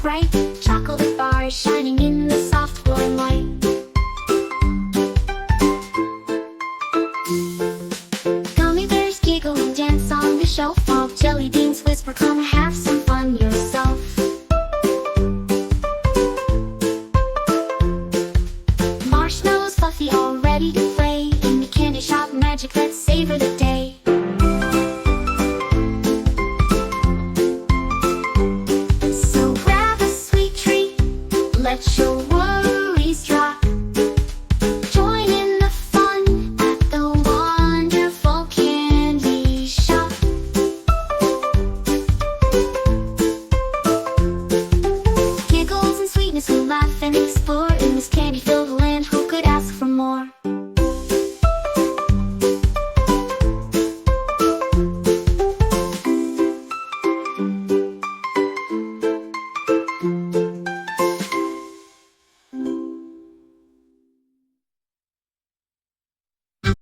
bright, chocolate bars shining in the soft warm light. Gummy bears giggle and dance on the shelf, while jelly beans whisper, "Come have some fun yourself." Marshmallows fluffy, all ready to play in the candy shop magic. Let's savor the day. So grab a sweet treat, let your worries drop. Join in the fun at the wonderful candy shop. Giggles and sweetness, we'll laugh and explore in this candy